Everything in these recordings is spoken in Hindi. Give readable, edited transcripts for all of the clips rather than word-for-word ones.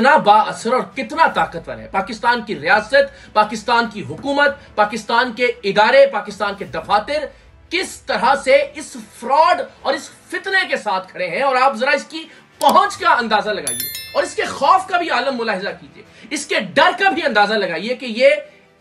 कितना बाअसर और कितना ताकतवर है। पाकिस्तान की रियासत, पाकिस्तान की हुकूमत, पाकिस्तान के इदारे, पाकिस्तान के दफातर किस तरह से इस फ्रॉड और इस फितने के साथ खड़े हैं। और आप जरा इसकी पहुंच का अंदाजा लगाइए और इसके खौफ का भी आलम मुलाहिजा कीजिए, इसके डर का भी अंदाजा लगाइए कि ये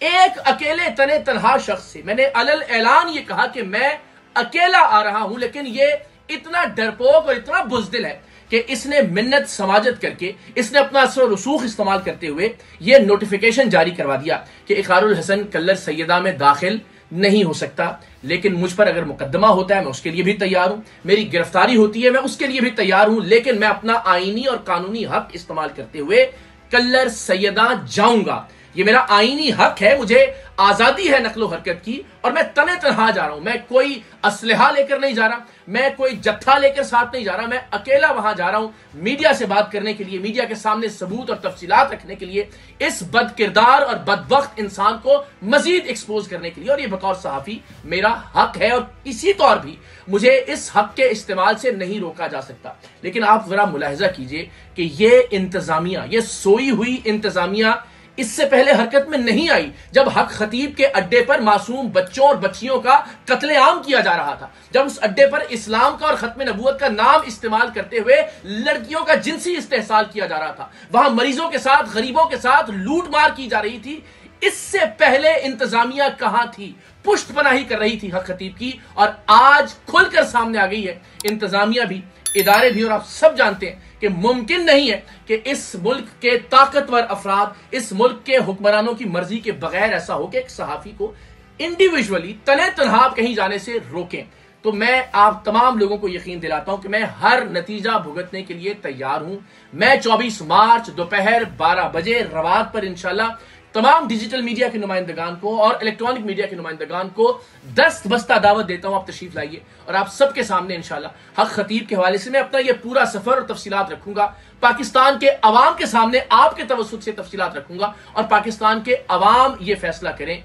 एक अकेले तने तनहा शख्स से, मैंने अलल ऐलान ये कहा कि मैं अकेला आ रहा हूं, लेकिन ये इतना डरपोक और इतना बुज़दिल है कि इसने मिन्नत समाजत करके, इसने अपना असर रसूख इस्तेमाल करते हुए ये नोटिफिकेशन जारी करवा दिया कि इक़रारुल हसन कल्लर सैयदा में दाखिल नहीं हो सकता। लेकिन मुझ पर अगर मुकदमा होता है मैं उसके लिए भी तैयार हूं, मेरी गिरफ्तारी होती है मैं उसके लिए भी तैयार हूं, लेकिन मैं अपना आईनी और कानूनी हक इस्तेमाल करते हुए कल्लर सैयदा जाऊंगा। ये मेरा आईनी हक है, मुझे आजादी है नकलो हरकत की, और मैं तने तनहा जा रहा हूं। मैं कोई असलहा लेकर नहीं जा रहा, मैं कोई जत्था लेकर साथ नहीं जा रहा, मैं अकेला वहां जा रहा हूं मीडिया से बात करने के लिए, मीडिया के सामने सबूत और तफसीलात रखने के लिए, इस बदकिरदार और बदबख्त इंसान को मजीद एक्सपोज करने के लिए। और ये बतौर सहाफी मेरा हक है और किसी तौर भी मुझे इस हक के इस्तेमाल से नहीं रोका जा सकता। लेकिन आप जरा मुलाहिजा कीजिए कि ये इंतजामिया, ये सोई हुई इंतजामिया इससे पहले हरकत में नहीं आई जब हक खतीब के अड्डे पर मासूम बच्चों और बच्चियों का कत्लेआम किया जा रहा था, जब उस अड्डे पर इस्लाम का और खत्म नबूवत का नाम इस्तेमाल करते हुए लड़कियों का जिनसी इस्तेहसाल किया जा रहा था, वहां मरीजों के साथ, गरीबों के साथ लूट मार की जा रही थी। इससे पहले इंतजामिया कहां थी? पुष्टपनाही कर रही थी हक खतीब की, और आज खुलकर सामने आ गई है इंतजामिया भी, इदारे भी। और आप सब जानते हैं कि मुमकिन नहीं है कि इस मुल्क के ताकतवर अफराद, इस मुल्क के हुक्मरानों की मर्जी के बगैर ऐसा हो कि एक सहाफी को इंडिविजुअली तने तनहा कहीं जाने से रोकें। तो मैं आप तमाम लोगों को यकीन दिलाता हूं कि मैं हर नतीजा भुगतने के लिए तैयार हूं। मैं 24 मार्च दोपहर 12 बजे रवात पर इंशाल्लाह तमाम डिजिटल मीडिया के नुमाइंदगान को और इलेक्ट्रॉनिक मीडिया के नुमाइंदगान को दस्त बस्ता दावत देता हूं, आप तशरीफ लाइए और आप सबके सामने इंशाल्लाह हक खतीब के हवाले से मैं अपना ये पूरा सफर और तफसीलात रखूंगा। पाकिस्तान के अवाम के सामने आपके तवस्सुत से तफसीलात रखूंगा और पाकिस्तान के अवाम ये फैसला करें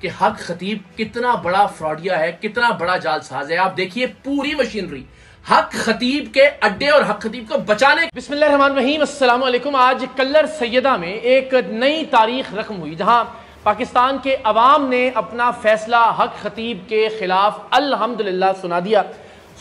कि हक खतीब कितना बड़ा फ्रॉडिया है, कितना बड़ा जालसाज है। आप देखिए पूरी मशीनरी हक खतीब के अड्डे और हक खतीब को बचाने। बिस्मिल्लाहिर्रहमानिर्रहीम, अस्सलाम वालेकुम। आज कल्लर सैयदा में एक नई तारीख रकम हुई जहां पाकिस्तान के अवाम ने अपना फैसला हक खतीब के खिलाफ अल्हम्दुलिल्लाह सुना दिया।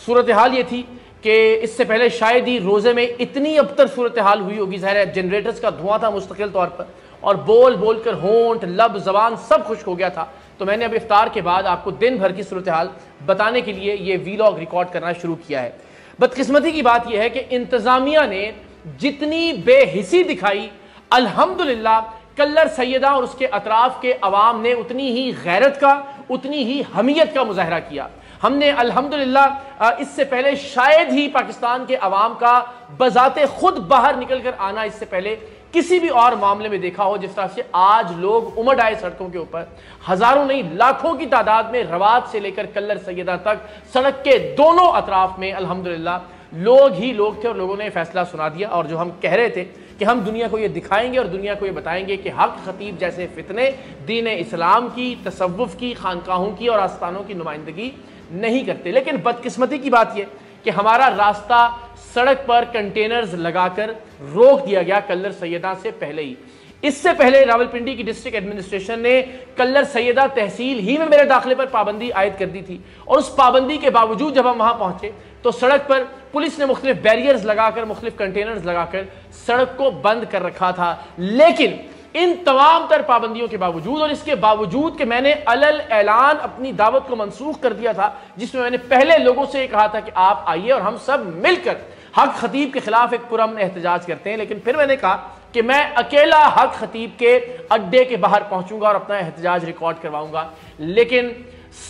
सूरत हाल ये थी कि इससे पहले शायद ही रोज़े में इतनी अबतर सूरत हाल हुई होगी। ज़ाहिर है जनरेटर्स का धुआं था मुस्तकिल तौर पर और बोल बोल कर होंठ, लब, ज़बान सब खुश्क हो गया था। तो मैंने अब इफ्तार के बाद आपको दिन भर की सूरत हाल बताने के लिए ये वीलॉग रिकॉर्ड करना शुरू किया है। बदकिस्मती की बात यह है कि इंतज़ामिया ने जितनी बेहिसी दिखाई, अल्हम्दुलिल्लाह कल्लर सैयदा और उसके अतराफ के अवाम ने उतनी ही गैरत का, उतनी ही हमीयत का मुजाहरा किया। हमने अल्हम्दुलिल्लाह इससे पहले शायद ही पाकिस्तान के अवाम का बजाते खुद बाहर निकल कर आना इससे पहले किसी भी और मामले में देखा हो जिस तरह से आज लोग उमड़ आए सड़कों के ऊपर। हजारों नहीं लाखों की तादाद में रवात से लेकर कल्लर सैयदा तक सड़क के दोनों अतराफ में अल्हम्दुलिल्लाह लोग ही लोग थे और लोगों ने फैसला सुना दिया। और जो हम कह रहे थे कि हम दुनिया को ये दिखाएंगे और दुनिया को ये बताएंगे कि हक खतीब जैसे फितने दीन इस्लाम की, तसव्वुफ की, खानकाहों की और आस्थानों की नुमाइंदगी नहीं करते। लेकिन बदकिस्मती की बात यह कि हमारा रास्ता सड़क पर कंटेनर्स लगाकर रोक दिया गया कल्लर सैयदा से पहले ही। इससे पहले रावलपिंडी की डिस्ट्रिक्ट एडमिनिस्ट्रेशन ने कल्लर सैयदा तहसील ही में मेरे दाखिले पर पाबंदी आयद कर दी थी और उस पाबंदी के बावजूद जब हम वहां पहुंचे तो सड़क पर पुलिस ने मुख्तलिफ बैरियर्स लगाकर, मुख्तलिफ कंटेनर्स लगाकर सड़क को बंद कर रखा था। लेकिन इन तमाम तर पाबंदियों के बावजूद और इसके बावजूद कि मैंने अलल ऐलान अपनी दावत को मनसूख कर दिया था, जिसमें मैंने पहले लोगों से कहा था कि आप आइए और हम सब मिलकर हक खतीब के खिलाफ एक पुरअमन एहतजाज करते हैं। लेकिन फिर मैंने कहा कि मैं अकेला हक खतीब के अड्डे के बाहर पहुंचूंगा और अपना एहतजाज रिकॉर्ड करवाऊंगा। लेकिन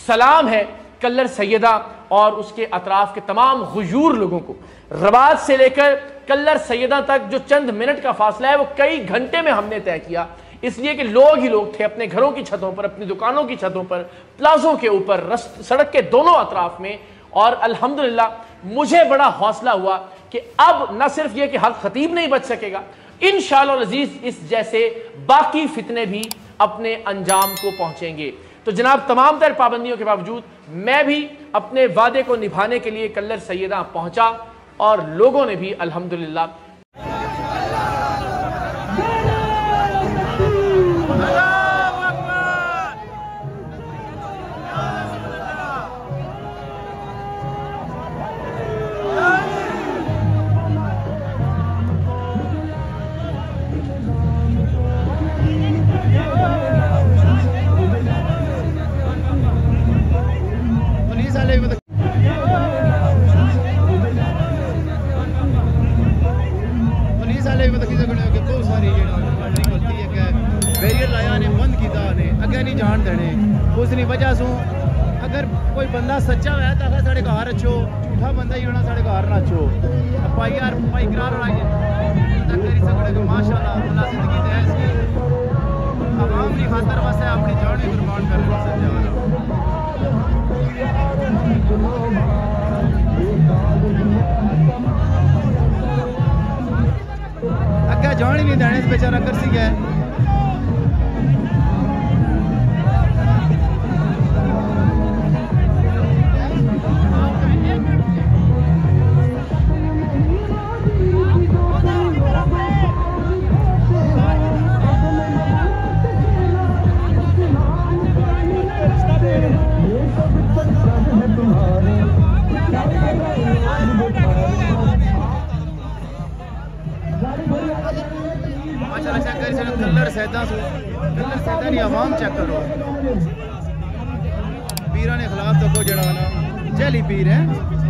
सलाम है कल्लर सैयदा और उसके अतराफ के तमाम गुयूर लोगों को। रवात से लेकर कल्लर सैयदा तक जो चंद मिनट का फासला है वो कई घंटे में हमने तय किया, इसलिए कि लोग ही लोग थे अपने घरों की छतों पर, अपनी दुकानों की छतों पर, प्लाजों के ऊपर, सड़क के दोनों अतराफ में। और अल्हम्दुलिल्लाह मुझे बड़ा हौसला हुआ कि अब न सिर्फ यह कि हक खतीब नहीं बच सकेगा, इंशाअल्लाह अज़ीज इस जैसे बाकी फितने भी अपने अंजाम को पहुंचेंगे। तो जनाब तमाम तर पाबंदियों के बावजूद मैं भी अपने वादे को निभाने के लिए कल्लर सैयदा पहुंचा और लोगों ने भी अल्हम्दुलिल्लाह सकते हो कि बहुत सारी गलती गलती है कि बैरियर लाया ने बंद किया ने अगे नहीं जान देने उसकी वजह से अगर कोई बंदा सच्चा है तो अगर साढ़े घर अच्छो झूठा बंदा ही होना साढ़े घर ना अच्छो पाई यार पाई करार करी सकते कि माशाल्लाह अल्लाह जिंदगी दे इसकी आवाम की खातर वास्ते अपनी जान ही कुर्बान कर रहे सच्चा अगे जान ही नहीं देने बेचारा कर सी गया कलर सैदा नहीं आवाम चेक करो पीर ने खिलाफ तो जड़ा ना जैली पीर है